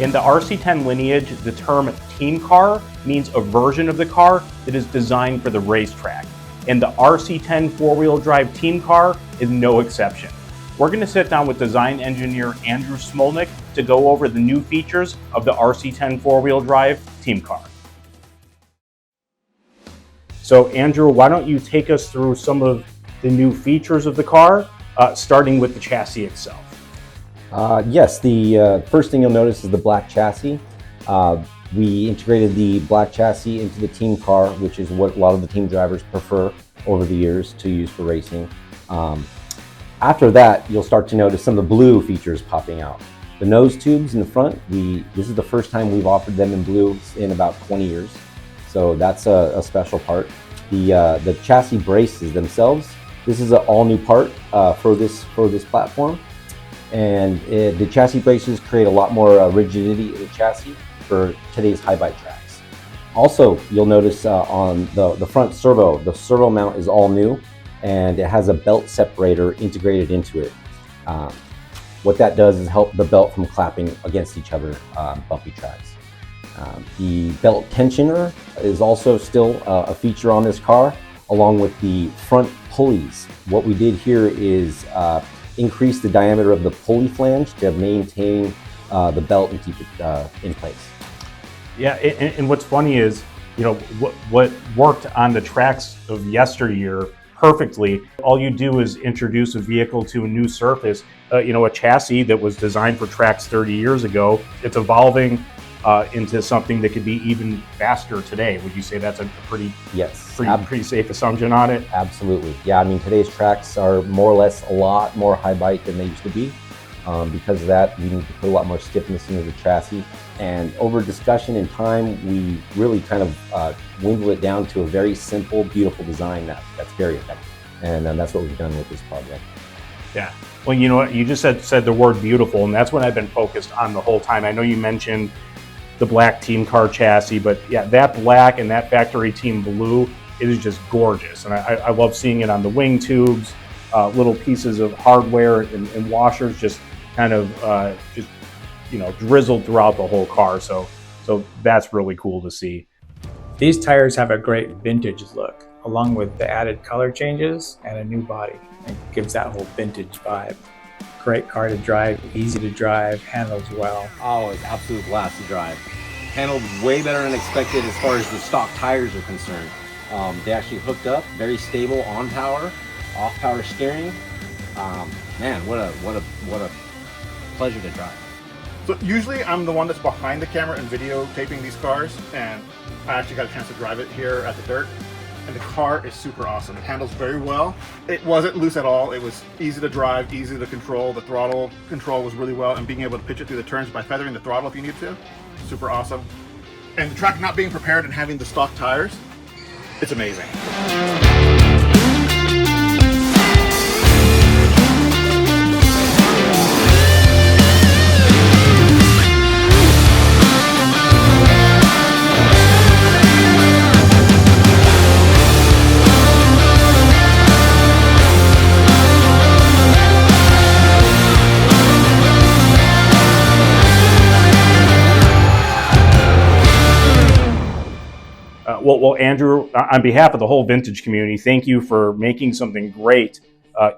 In the RC10 lineage, the term team car means a version of the car that is designed for the racetrack. And the RC10 4-wheel drive team car is no exception. We're going to sit down with design engineer Andrew Smolnik to go over the new features of the RC10 4-wheel drive team car. So Andrew, why don't you take us through some of the new features of the car, starting with the chassis itself. Yes, the first thing you'll notice is the black chassis. We integrated the black chassis into the team car, which is what a lot of the team drivers prefer over the years to use for racing. After that, you'll start to notice some of the blue features popping out. The nose tubes in the front, this is the first time we've offered them in blue in about 20 years. So that's a special part. The chassis braces themselves, this is an all-new part for this platform. And the chassis braces create a lot more rigidity in the chassis for today's high bike tracks. Also, you'll notice on the front servo, the servo mount is all new and it has a belt separator integrated into it. What that does is help the belt from clapping against each other on bumpy tracks. The belt tensioner is also still a feature on this car, along with the front pulleys. What we did here is increase the diameter of the pulley flange to maintain the belt and keep it in place. Yeah, and what's funny is, you know, what worked on the tracks of yesteryear perfectly, all you do is introduce a vehicle to a new surface, you know, a chassis that was designed for tracks 30 years ago. It's evolving into something that could be even faster today. Would you say that's a pretty safe assumption on it? Absolutely. Yeah, I mean, today's tracks are more or less a lot more high bite than they used to be. Because of that, we need to put a lot more stiffness into the chassis. And over discussion and time, we really kind of dwindled it down to a very simple, beautiful design that's very effective. And that's what we've done with this project. Yeah. Well, you know what? You just said the word beautiful, and that's what I've been focused on the whole time. I know you mentioned the black team car chassis, but yeah, that black and that factory team blue, it is just gorgeous. And I love seeing it on the wing tubes, little pieces of hardware and washers just kind of just, you know, drizzled throughout the whole car. So that's really cool to see. These tires have a great vintage look, along with the added color changes and a new body. It gives that whole vintage vibe. Great car to drive, easy to drive, handles well. Oh, it's absolute blast to drive. Handled way better than expected as far as the stock tires are concerned. They actually hooked up, very stable on power, off power steering. Man, what a pleasure to drive. So usually I'm the one that's behind the camera and videotaping these cars, and I actually got a chance to drive it here at the dirt. And the car is super awesome. It handles very well. It wasn't loose at all. It was easy to drive, easy to control. The throttle control was really well, and being able to pitch it through the turns by feathering the throttle if you need to, super awesome. And the track not being prepared and having the stock tires, it's amazing. Well, Andrew, on behalf of the whole vintage community, thank you for making something great,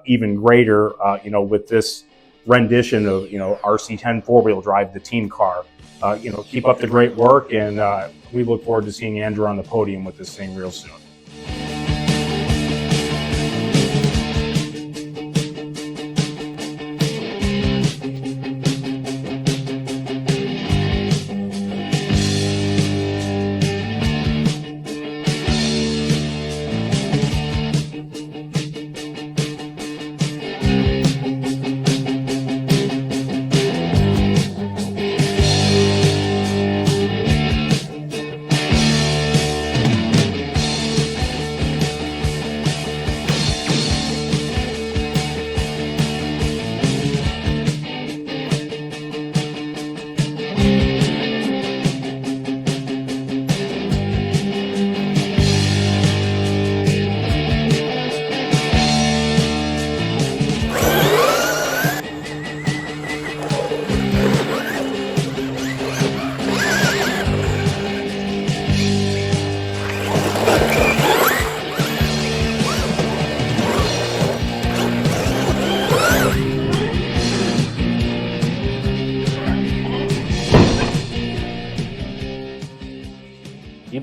even greater, you know, with this rendition of, you know, RC10 4-wheel drive, the team car. You know, keep up the great work, and we look forward to seeing Andrew on the podium with this thing real soon.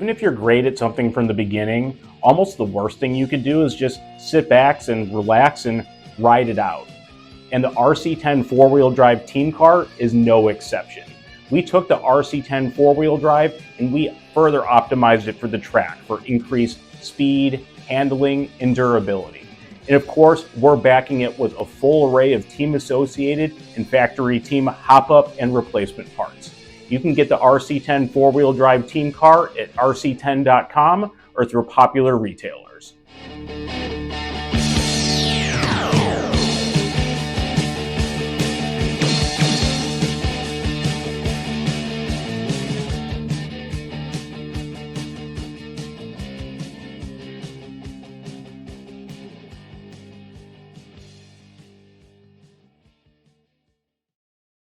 Even if you're great at something from the beginning, almost the worst thing you could do is just sit back and relax and ride it out. And the RC10 4-wheel drive team car is no exception. We took the RC10 4-wheel drive and we further optimized it for the track for increased speed, handling, and durability. And of course, we're backing it with a full array of Team Associated and factory team hop-up and replacement parts. You can get the RC10 4-wheel drive team car at rc10.com or through popular retailers.